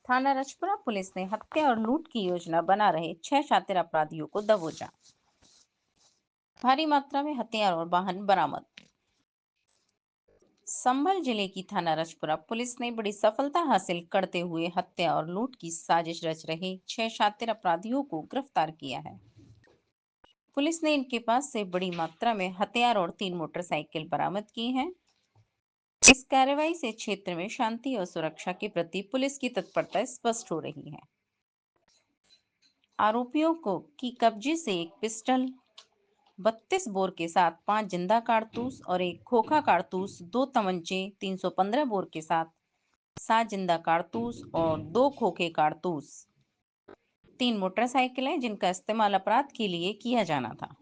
थाना रजपुरा पुलिस ने हत्या और लूट की योजना बना रहे 6 शातिर अपराधियों को दबोचा। भारी मात्रा में हथियार और वाहन बरामद। संभल जिले की थाना रजपुरा पुलिस ने बड़ी सफलता हासिल करते हुए हत्या और लूट की साजिश रच रहे 6 शातिर अपराधियों को गिरफ्तार किया है। पुलिस ने इनके पास से बड़ी मात्रा में हथियार और 3 मोटरसाइकिल बरामद की हैं। इस कार्रवाई से क्षेत्र में शांति और सुरक्षा के प्रति पुलिस की तत्परता स्पष्ट हो रही है। आरोपियों को की कब्जे से एक पिस्टल, 32 बोर के साथ 5 जिंदा कारतूस और एक खोखा कारतूस, 2 तमंचे, 315 बोर के साथ 7 जिंदा कारतूस और 2 खोखे कारतूस, 3 मोटरसाइकिलें जिनका इस्तेमाल अपराध के लिए किया जाना था।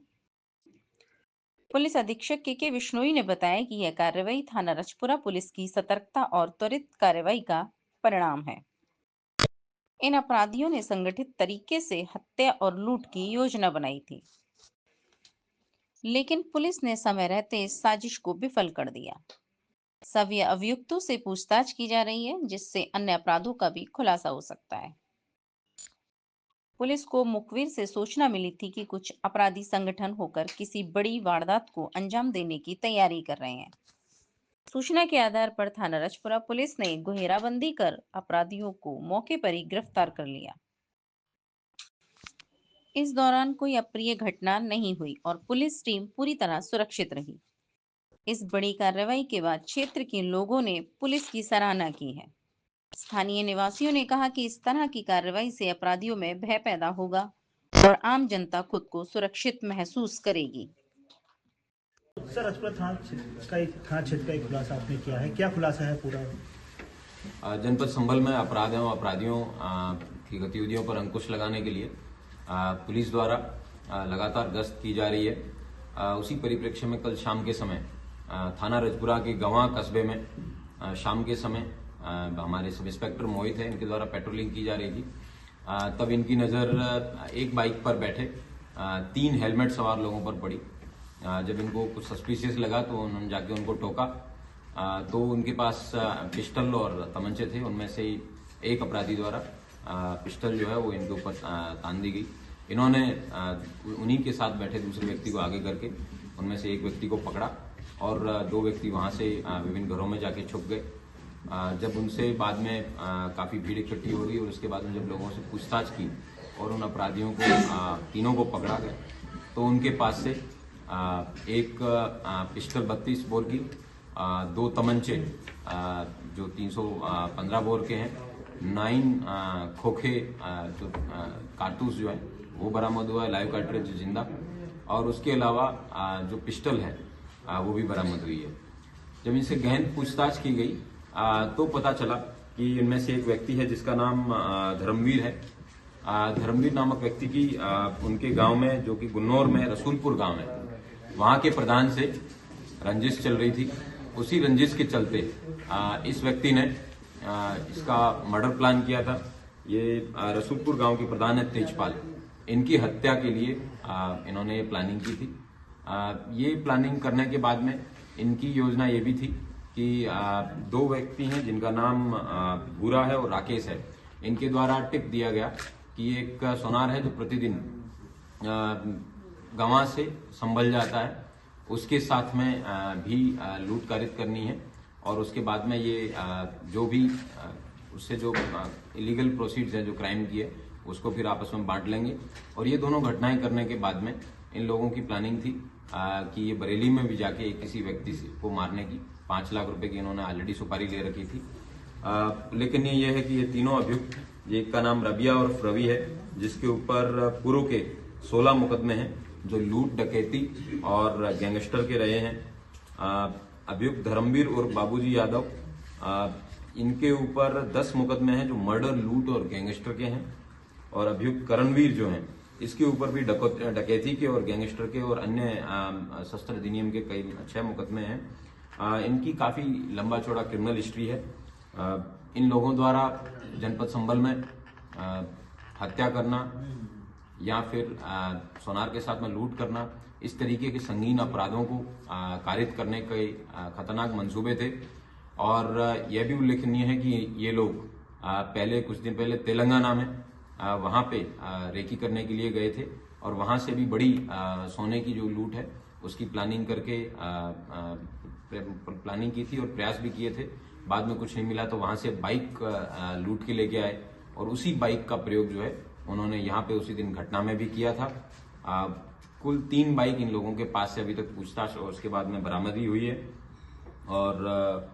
पुलिस अधीक्षक के विश्नोई ने बताया कि यह कार्रवाई थाना रजपुरा पुलिस की सतर्कता और त्वरित कार्रवाई का परिणाम है। इन अपराधियों ने संगठित तरीके से हत्या और लूट की योजना बनाई थी, लेकिन पुलिस ने समय रहते इस साजिश को विफल कर दिया। सभी अभियुक्तों से पूछताछ की जा रही है, जिससे अन्य अपराधों का भी खुलासा हो सकता है। पुलिस को मुखबिर से सूचना मिली थी कि कुछ अपराधी संगठन होकर किसी बड़ी वारदात को अंजाम देने की तैयारी कर रहे हैं। सूचना के आधार पर थाना रजपुरा पुलिस ने घेराबंदी कर अपराधियों को मौके पर ही गिरफ्तार कर लिया। इस दौरान कोई अप्रिय घटना नहीं हुई और पुलिस टीम पूरी तरह सुरक्षित रही। इस बड़ी कार्रवाई के बाद क्षेत्र के लोगों ने पुलिस की सराहना की है। स्थानीय निवासियों ने कहा कि इस तरह की कार्रवाई से अपराधियों में भय पैदा होगा और आम जनता खुद को सुरक्षित महसूस करेगी। सर, रजपुरा थाना क्षेत्र का एक खुलासा आपने किया है, क्या खुलासा है पूरा? जनपद संभल में अपराध एवं अपराधियों की गतिविधियों पर अंकुश लगाने के लिए पुलिस द्वारा लगातार गश्त की जा रही है। उसी परिप्रेक्ष्य में कल शाम के समय थाना रजपुरा के गंवा कस्बे में शाम के समय हमारे सब इंस्पेक्टर मोहित है, इनके द्वारा पेट्रोलिंग की जा रही थी। तब इनकी नज़र एक बाइक पर बैठे 3 हेलमेट सवार लोगों पर पड़ी। जब इनको कुछ सस्पिशियस लगा तो उन्होंने जाके उनको टोका। तो उनके पास पिस्टल और तमंचे थे। उनमें से एक अपराधी द्वारा पिस्टल जो है वो इनके ऊपर तान दी गई। इन्होंने उन्हीं के साथ बैठे दूसरे व्यक्ति को आगे करके उनमें से एक व्यक्ति को पकड़ा और 2 व्यक्ति वहां से विभिन्न घरों में जाके छुप गए। जब उनसे बाद में काफ़ी भीड़ इकट्ठी हो गई और उसके बाद में जब लोगों से पूछताछ की और उन अपराधियों को तीनों को पकड़ा गया तो उनके पास से एक पिस्टल 32 बोर की, 2 तमंचे जो 315 बोर के हैं, 9 खोखे जो कारतूस जो है वो बरामद हुआ है, लाइव कार्ट्रिज जिंदा, और उसके अलावा जो पिस्टल है वो भी बरामद हुई है। जब इनसे गहन पूछताछ की गई तो पता चला कि इनमें से एक व्यक्ति है जिसका नाम धर्मवीर है। धर्मवीर नामक व्यक्ति की उनके गांव में, जो कि गुन्नौर में रसूलपुर गांव है, वहां के प्रधान से रंजिश चल रही थी। उसी रंजिश के चलते इस व्यक्ति ने इसका मर्डर प्लान किया था। ये रसूलपुर गांव के प्रधान है तेजपाल, इनकी हत्या के लिए इन्होंने ये प्लानिंग की थी। ये प्लानिंग करने के बाद में इनकी योजना ये भी थी कि 2 व्यक्ति हैं जिनका नाम भूरा है और राकेश है। इनके द्वारा टिप दिया गया कि एक सोनार है जो प्रतिदिन गंवा से संभल जाता है, उसके साथ में भी लूट कारित करनी है और उसके बाद में ये जो भी उससे जो इलीगल प्रोसीड्स है, जो क्राइम की है, उसको फिर आपस में बांट लेंगे। और ये दोनों घटनाएं करने के बाद में इन लोगों की प्लानिंग थी कि ये बरेली में भी जाके किसी व्यक्ति को मारने की 5 लाख रुपए की इन्होंने ऑलरेडी सुपारी ले रखी थी। लेकिन ये है कि ये तीनों अभियुक्त, एक का नाम रबिया और रवि है जिसके ऊपर पूर्व के 16 मुकदमे हैं जो लूट, डकैती और गैंगस्टर के रहे हैं। अभियुक्त धर्मवीर और बाबूजी यादव, इनके ऊपर 10 मुकदमे हैं जो मर्डर, लूट और गैंगस्टर के हैं। और अभियुक्त करणवीर जो हैं, इसके ऊपर भी डकैती के और गैंगस्टर के और अन्य शस्त्र अधिनियम के कई 6 मुकदमे हैं। इनकी काफी लंबा चौड़ा क्रिमिनल हिस्ट्री है। इन लोगों द्वारा जनपद संभल में हत्या करना या फिर सोनार के साथ में लूट करना, इस तरीके के संगीन अपराधों को कारित करने के खतरनाक मंसूबे थे। और यह भी उल्लेखनीय है कि ये लोग पहले कुछ दिन पहले तेलंगाना में वहां पे रेकी करने के लिए गए थे और वहां से भी बड़ी सोने की जो लूट है उसकी प्लानिंग करके प्लानिंग की थी और प्रयास भी किए थे। बाद में कुछ नहीं मिला तो वहां से बाइक लूट के लेके आए और उसी बाइक का प्रयोग जो है उन्होंने यहाँ पे उसी दिन घटना में भी किया था। कुल 3 बाइक इन लोगों के पास से अभी तक पूछताछ और उसके बाद में बरामदी हुई है। और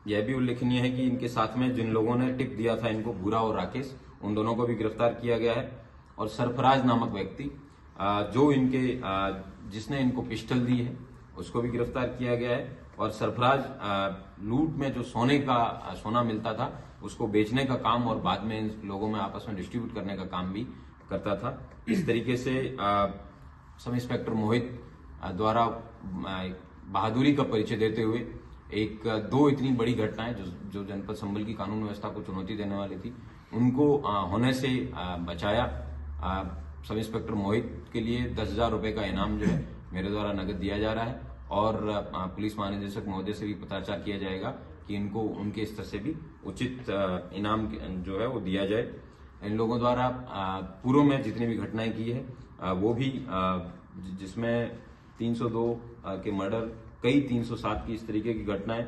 यह भी उल्लेखनीय है कि इनके साथ में जिन लोगों ने टिप दिया था इनको, भूरा और राकेश, उन दोनों को भी गिरफ्तार किया गया है। और सरफराज नामक व्यक्ति जो इनके जिसने इनको पिस्टल दी है उसको भी गिरफ्तार किया गया है। और सरफराज लूट में जो सोना मिलता था उसको बेचने का काम और बाद में इन लोगों में आपस में डिस्ट्रीब्यूट करने का काम भी करता था। इस तरीके से सब इंस्पेक्टर मोहित द्वारा बहादुरी का परिचय देते हुए दो इतनी बड़ी घटनाएं जो जनपद संभल की कानून व्यवस्था को चुनौती देने वाली थी उनको होने से बचाया। सब इंस्पेक्टर मोहित के लिए 10,000 रुपए का इनाम जो है मेरे द्वारा नगद दिया जा रहा है और पुलिस महानिदेशक महोदय से भी पत्राचार किया जाएगा कि इनको उनके स्तर से भी उचित इनाम जो है वो दिया जाए। इन लोगों द्वारा पूर्व में जितनी भी घटनाएं की है वो भी जिसमें 302 के मर्डर, कई 307 की इस तरीके की घटनाएं,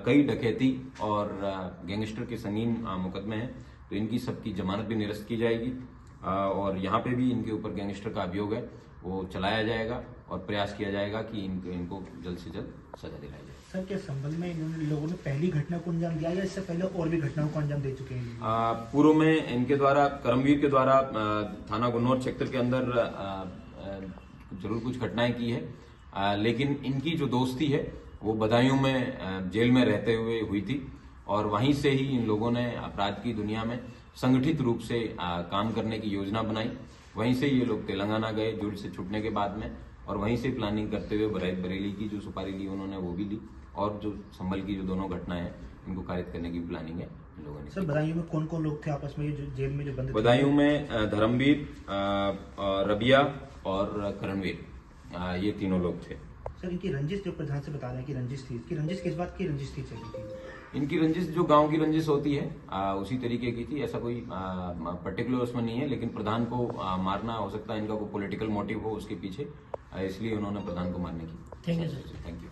कई डकैती और गैंगस्टर के संगीन मुकदमे हैं तो इनकी सबकी जमानत भी निरस्त की जाएगी। और यहाँ पे भी इनके ऊपर गैंगस्टर का अभियोग है वो चलाया जाएगा और प्रयास किया जाएगा कि इनको जल्द से जल्द सजा दिलाई जाए। सर, क्या संबंध में इन लोगों ने पहली घटना को अंजाम दिया या इससे पहले और भी घटनाओं को अंजाम दे चुके हैं? पूर्व में इनके द्वारा, करमवीर के द्वारा थाना गुन्नौर क्षेत्र के अंदर जरूर कुछ घटनाएं की है, लेकिन इनकी जो दोस्ती है वो बदायूं में जेल में रहते हुए हुई थी और वहीं से ही इन लोगों ने अपराध की दुनिया में संगठित रूप से काम करने की योजना बनाई। वहीं से ये लोग तेलंगाना गए जेल से छूटने के बाद में और वहीं से प्लानिंग करते हुए बरेली की जो सुपारी ली उन्होंने वो भी ली और जो संभल की जो दोनों घटनाएं हैं इनको कारित करने की प्लानिंग है इन लोगों ने। सर, बदायूं में कौन कौन लोग थे आपस में जो जेल में जो बंद थे? बदायूं में धर्मवीर, रबिया और करणवीर, ये तीनों लोग थे। सर, इनकी रंजिश जो प्रधान से बता रहे हैं कि रंजिश थी, इसकी रंजिश किस बात की रंजिश थी चली थी? इनकी रंजिश जो गांव की रंजिश होती है उसी तरीके की थी। ऐसा कोई पर्टिकुलर उसमें नहीं है, लेकिन प्रधान को मारना हो सकता है इनका कोई पॉलिटिकल मोटिव हो उसके पीछे, इसलिए उन्होंने प्रधान को मारने की। Thank you. Thank you.